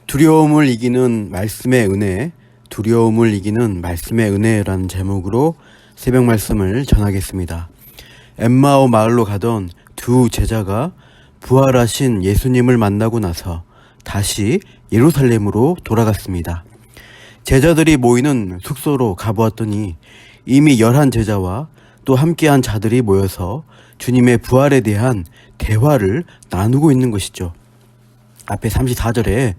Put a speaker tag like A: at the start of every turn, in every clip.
A: 두려움을 이기는 말씀의 은혜, 두려움을 이기는 말씀의 은혜라는 제목으로 새벽 말씀을 전하겠습니다. 엠마오 마을로 가던 두 제자가 부활하신 예수님을 만나고 나서 다시 예루살렘으로 돌아갔습니다. 제자들이 모이는 숙소로 가보았더니 이미 11제자와 또 함께한 자들이 모여서 주님의 부활에 대한 대화를 나누고 있는 것이죠. 앞에 34절에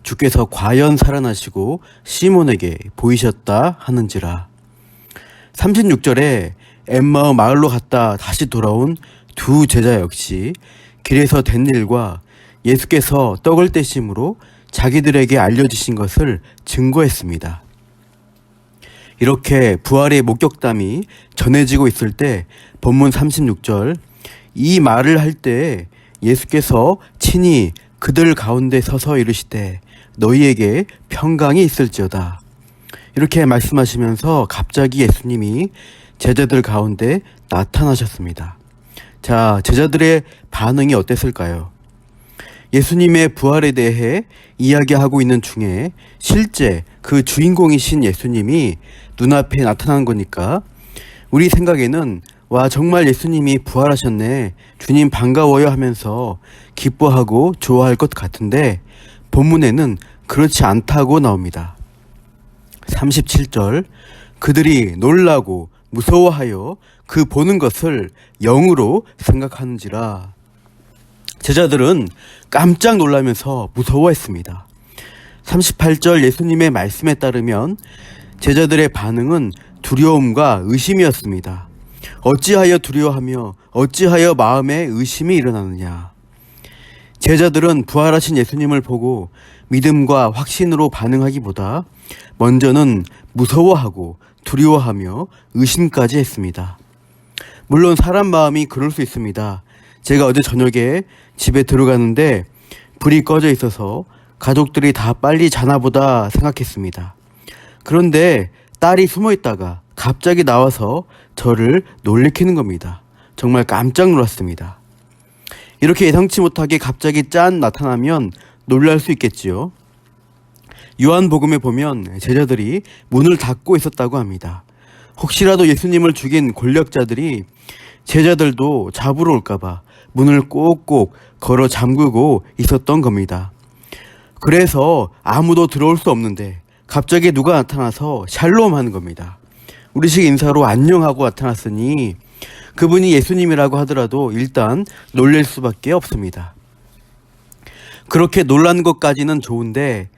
A: 주께서 과연 살아나시고 시몬에게 보이셨다 하는지라. 36절에 엠마오 마을로 갔다 다시 돌아온 두 제자 역시 길에서 된 일과 예수께서 떡을 떼심으로 자기들에게 알려주신 것을 증거했습니다. 이렇게 부활의 목격담이 전해지고 있을 때 본문 36절 이 말을 할 때 예수께서 친히 그들 가운데 서서 이르시되 너희에게 평강이 있을지어다. 이렇게 말씀하시면서 갑자기 예수님이 제자들 가운데 나타나셨습니다. 자, 제자들의 반응이 어땠을까요? 예수님의 부활에 대해 이야기하고 있는 중에 실제 그 주인공이신 예수님이 눈앞에 나타난 거니까 우리 생각에는 와 정말 예수님이 부활하셨네, 주님 반가워요 하면서 기뻐하고 좋아할 것 같은데 본문에는 그렇지 않다고 나옵니다. 37절 그들이 놀라고 무서워하여 그 보는 것을 영으로 생각하는지라. 제자들은 깜짝 놀라면서 무서워했습니다. 38절 예수님의 말씀에 따르면 제자들의 반응은 두려움과 의심이었습니다. 어찌하여 두려워하며 어찌하여 마음에 의심이 일어나느냐. 제자들은 부활하신 예수님을 보고 믿음과 확신으로 반응하기보다 먼저는 무서워하고 두려워하며 의심까지 했습니다. 물론 사람 마음이 그럴 수 있습니다. 제가 어제 저녁에 집에 들어가는데 불이 꺼져 있어서 가족들이 다 빨리 자나보다 생각했습니다. 그런데 딸이 숨어 있다가 갑자기 나와서 저를 놀래키는 겁니다. 정말 깜짝 놀랐습니다. 이렇게 예상치 못하게 갑자기 짠 나타나면 놀랄 수 있겠지요. 요한복음에 보면 제자들이 문을 닫고 있었다고 합니다. 혹시라도 예수님을 죽인 권력자들이 제자들도 잡으러 올까봐 문을 꼭꼭 걸어 잠그고 있었던 겁니다. 그래서 아무도 들어올 수 없는데 갑자기 누가 나타나서 샬롬 하는 겁니다. 우리식 인사로 안녕하고 나타났으니 그분이 예수님이라고 하더라도 일단 놀랄 수밖에 없습니다. 그렇게 놀란 것까지는 좋은데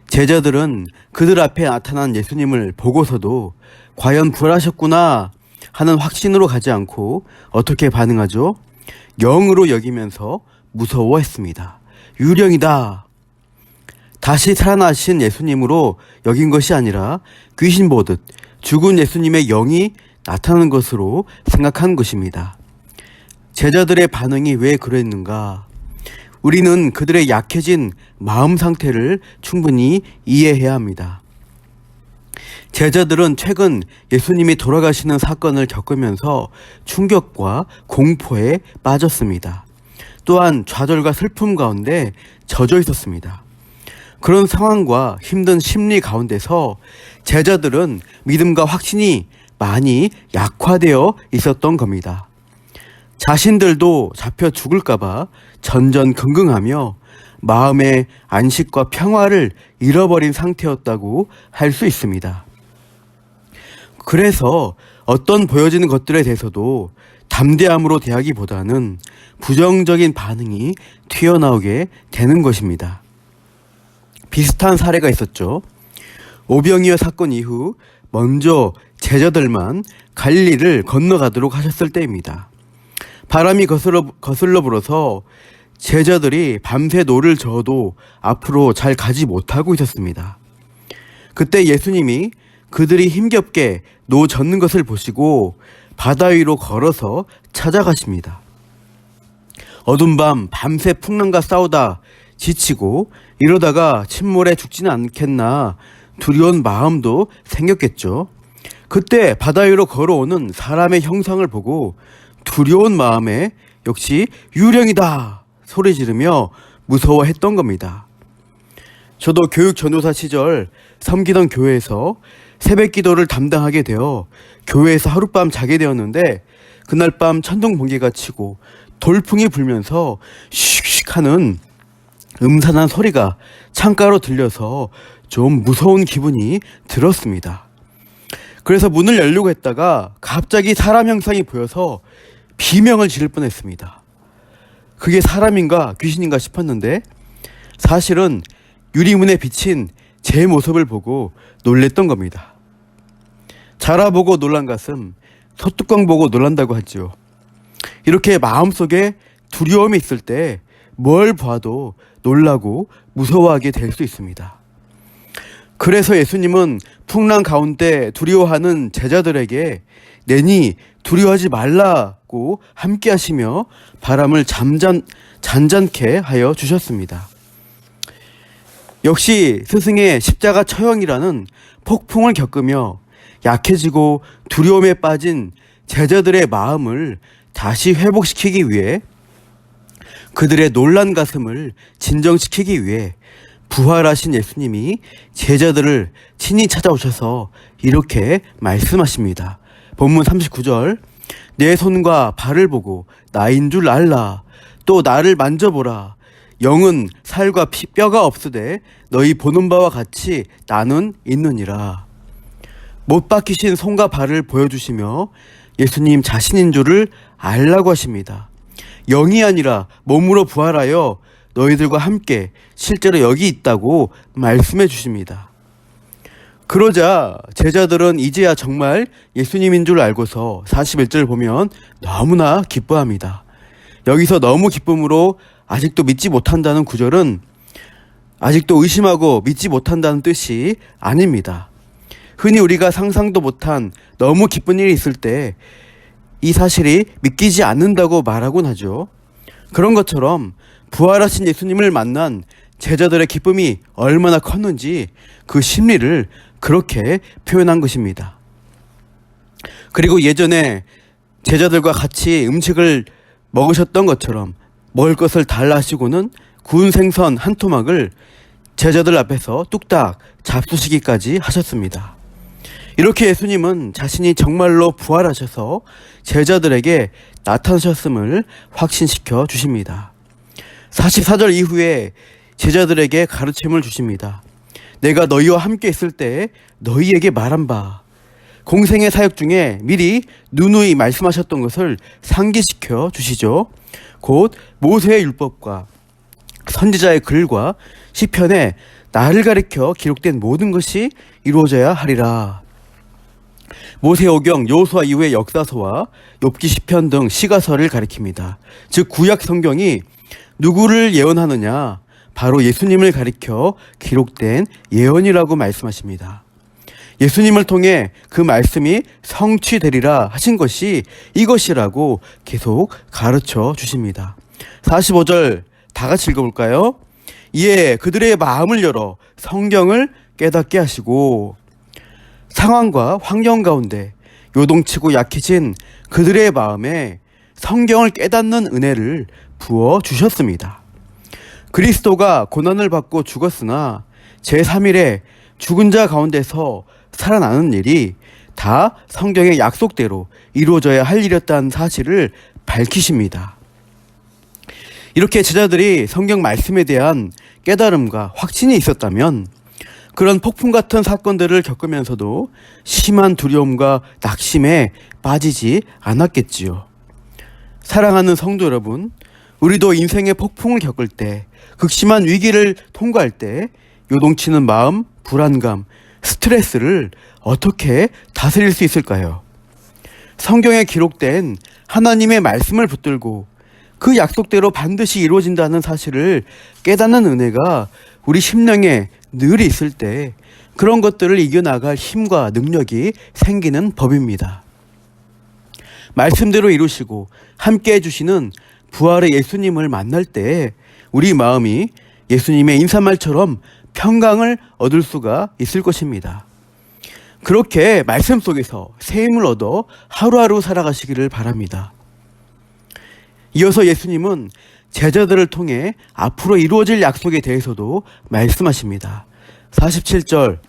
A: 제자들은 그들 앞에 나타난 예수님을 보고서도 과연 부활하셨구나 하는 확신으로 가지 않고 어떻게 반응하죠? 영으로 여기면서 무서워했습니다. 유령이다. 다시 살아나신 예수님으로 여긴 것이 아니라 귀신 보듯 죽은 예수님의 영이 나타나는 것으로 생각한 것입니다. 제자들의 반응이 왜 그랬는가? 우리는 그들의 약해진 마음 상태를 충분히 이해해야 합니다. 제자들은 최근 예수님이 돌아가시는 사건을 겪으면서 충격과 공포에 빠졌습니다. 또한 좌절과 슬픔 가운데 젖어 있었습니다. 그런 상황과 힘든 심리 가운데서 제자들은 믿음과 확신이 많이 약화되어 있었던 겁니다. 자신들도 잡혀 죽을까봐 전전긍긍하며 마음의 안식과 평화를 잃어버린 상태였다고 할 수 있습니다. 그래서 어떤 보여지는 것들에 대해서도 담대함으로 대하기보다는 부정적인 반응이 튀어나오게 되는 것입니다. 비슷한 사례가 있었죠. 오병이어 사건 이후 먼저 제자들만 갈릴리를 건너가도록 하셨을 때입니다. 바람이 거슬러 불어서 제자들이 밤새 노를 저어도 앞으로 잘 가지 못하고 있었습니다. 그때 예수님이 그들이 힘겹게 노 젓는 것을 보시고 바다 위로 걸어서 찾아가십니다. 어두운 밤 밤새 풍랑과 싸우다 지치고 이러다가 침몰에 죽지는 않겠나 두려운 마음도 생겼겠죠. 그때 바다 위로 걸어오는 사람의 형상을 보고 두려운 마음에 역시 유령이다 소리 지르며 무서워했던 겁니다. 저도 교육 전도사 시절 섬기던 교회에서 새벽 기도를 담당하게 되어 교회에서 하룻밤 자게 되었는데, 그날 밤 천둥 번개가 치고 돌풍이 불면서 슉슉 하는 음산한 소리가 창가로 들려서 좀 무서운 기분이 들었습니다. 그래서 문을 열려고 했다가 갑자기 사람 형상이 보여서 비명을 지를 뻔했습니다. 그게 사람인가 귀신인가 싶었는데, 사실은 유리문에 비친 제 모습을 보고 놀랬던 겁니다. 자라보고 놀란 가슴, 소뚜껑 보고 놀란다고 하죠. 이렇게 마음속에 두려움이 있을 때 뭘 봐도 놀라고 무서워하게 될 수 있습니다. 그래서 예수님은 풍랑 가운데 두려워하는 제자들에게 내니 두려워하지 말라고 함께 하시며 바람을 잔잔케 하여 주셨습니다. 역시 스승의 십자가 처형이라는 폭풍을 겪으며 약해지고 두려움에 빠진 제자들의 마음을 다시 회복시키기 위해, 그들의 놀란 가슴을 진정시키기 위해 부활하신 예수님이 제자들을 친히 찾아오셔서 이렇게 말씀하십니다. 본문 39절, 내 손과 발을 보고 나인 줄 알라. 또 나를 만져보라. 영은 살과 뼈가 없으되 너희 보는 바와 같이 나는 있느니라. 못 박히신 손과 발을 보여주시며 예수님 자신인 줄을 알라고 하십니다. 영이 아니라 몸으로 부활하여 너희들과 함께 실제로 여기 있다고 말씀해 주십니다. 그러자 제자들은 이제야 정말 예수님인 줄 알고서 41절을 보면 너무나 기뻐합니다. 여기서 너무 기쁨으로 아직도 믿지 못한다는 구절은 아직도 의심하고 믿지 못한다는 뜻이 아닙니다. 흔히 우리가 상상도 못한 너무 기쁜 일이 있을 때 이 사실이 믿기지 않는다고 말하곤 하죠. 그런 것처럼 부활하신 예수님을 만난 제자들의 기쁨이 얼마나 컸는지 그 심리를 그렇게 표현한 것입니다. 그리고 예전에 제자들과 같이 음식을 먹으셨던 것처럼 먹을 것을 달라 하시고는 구운 생선 한 토막을 제자들 앞에서 뚝딱 잡수시기까지 하셨습니다. 이렇게 예수님은 자신이 정말로 부활하셔서 제자들에게 나타나셨음을 확신시켜 주십니다. 44절 이후에 제자들에게 가르침을 주십니다. 내가 너희와 함께 있을 때 너희에게 말한 바, 공생의 사역 중에 미리 누누이 말씀하셨던 것을 상기시켜 주시죠. 곧 모세의 율법과 선지자의 글과 시편에 나를 가리켜 기록된 모든 것이 이루어져야 하리라. 모세오경, 여호수아 이후의 역사서와 욥기 시편 등 시가서를 가리킵니다. 즉 구약 성경이 누구를 예언하느냐? 바로 예수님을 가리켜 기록된 예언이라고 말씀하십니다. 예수님을 통해 그 말씀이 성취되리라 하신 것이 이것이라고 계속 가르쳐 주십니다. 45절 다 같이 읽어볼까요? 이에 그들의 마음을 열어 성경을 깨닫게 하시고, 상황과 환경 가운데 요동치고 약해진 그들의 마음에 성경을 깨닫는 은혜를 부어 주셨습니다. 그리스도가 고난을 받고 죽었으나 제3일에 죽은 자 가운데서 살아나는 일이 다 성경의 약속대로 이루어져야 할 일이었다는 사실을 밝히십니다. 이렇게 제자들이 성경 말씀에 대한 깨달음과 확신이 있었다면 그런 폭풍 같은 사건들을 겪으면서도 심한 두려움과 낙심에 빠지지 않았겠지요. 사랑하는 성도 여러분, 우리도 인생의 폭풍을 겪을 때, 극심한 위기를 통과할 때 요동치는 마음, 불안감, 스트레스를 어떻게 다스릴 수 있을까요? 성경에 기록된 하나님의 말씀을 붙들고 그 약속대로 반드시 이루어진다는 사실을 깨닫는 은혜가 우리 심령에 늘 있을 때 그런 것들을 이겨나갈 힘과 능력이 생기는 법입니다. 말씀대로 이루시고 함께 해주시는 부활의 예수님을 만날 때 우리 마음이 예수님의 인사말처럼 평강을 얻을 수가 있을 것입니다. 그렇게 말씀 속에서 새 힘을 얻어 하루하루 살아가시기를 바랍니다. 이어서 예수님은 제자들을 통해 앞으로 이루어질 약속에 대해서도 말씀하십니다. 47절,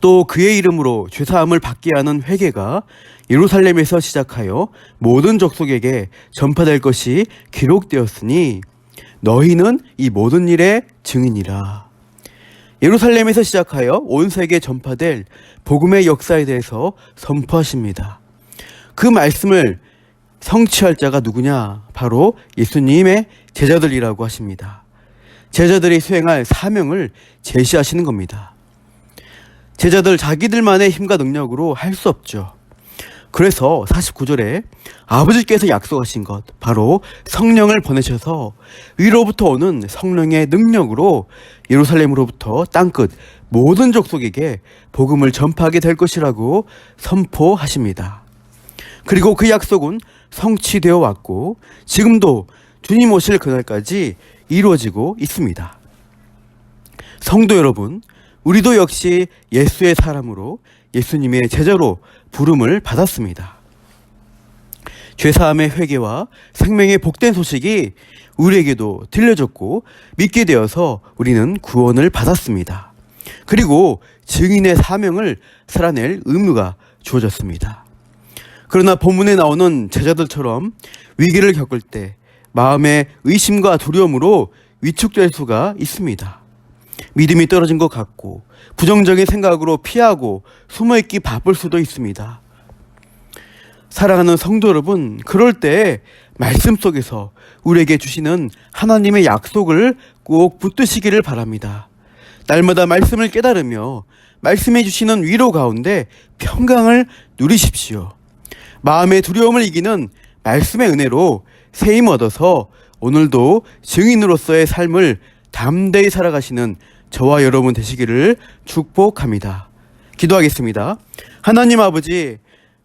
A: 또 그의 이름으로 죄사함을 받게 하는 회개가 예루살렘에서 시작하여 모든 족속에게 전파될 것이 기록되었으니 너희는 이 모든 일의 증인이라. 예루살렘에서 시작하여 온 세계에 전파될 복음의 역사에 대해서 선포하십니다. 그 말씀을 성취할 자가 누구냐? 바로 예수님의 제자들이라고 하십니다. 제자들이 수행할 사명을 제시하시는 겁니다. 제자들 자기들만의 힘과 능력으로 할 수 없죠. 그래서 49절에 아버지께서 약속하신 것, 바로 성령을 보내셔서 위로부터 오는 성령의 능력으로 예루살렘으로부터 땅끝 모든 족속에게 복음을 전파하게 될 것이라고 선포하십니다. 그리고 그 약속은 성취되어 왔고 지금도 주님 오실 그날까지 이루어지고 있습니다. 성도 여러분, 우리도 역시 예수의 사람으로 예수님의 제자로 부름을 받았습니다. 죄사함의 회개와 생명의 복된 소식이 우리에게도 들려졌고 믿게 되어서 우리는 구원을 받았습니다. 그리고 증인의 사명을 살아낼 의무가 주어졌습니다. 그러나 본문에 나오는 제자들처럼 위기를 겪을 때 마음의 의심과 두려움으로 위축될 수가 있습니다. 믿음이 떨어진 것 같고 부정적인 생각으로 피하고 숨어있기 바쁠 수도 있습니다. 사랑하는 성도 여러분, 그럴 때 말씀 속에서 우리에게 주시는 하나님의 약속을 꼭 붙드시기를 바랍니다. 날마다 말씀을 깨달으며 말씀해 주시는 위로 가운데 평강을 누리십시오. 마음의 두려움을 이기는 말씀의 은혜로 세임 얻어서 오늘도 증인으로서의 삶을 담대히 살아가시는 저와 여러분 되시기를 축복합니다. 기도하겠습니다. 하나님 아버지,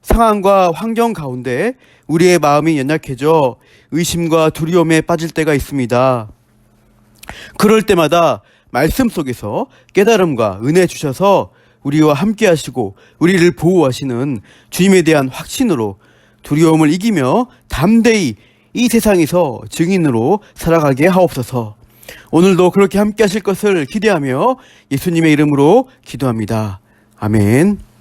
A: 상황과 환경 가운데 우리의 마음이 연약해져 의심과 두려움에 빠질 때가 있습니다. 그럴 때마다 말씀 속에서 깨달음과 은혜 주셔서 우리와 함께 하시고 우리를 보호하시는 주님에 대한 확신으로 두려움을 이기며 담대히 이 세상에서 증인으로 살아가게 하옵소서. 오늘도 그렇게 함께 하실 것을 기대하며 예수님의 이름으로 기도합니다. 아멘.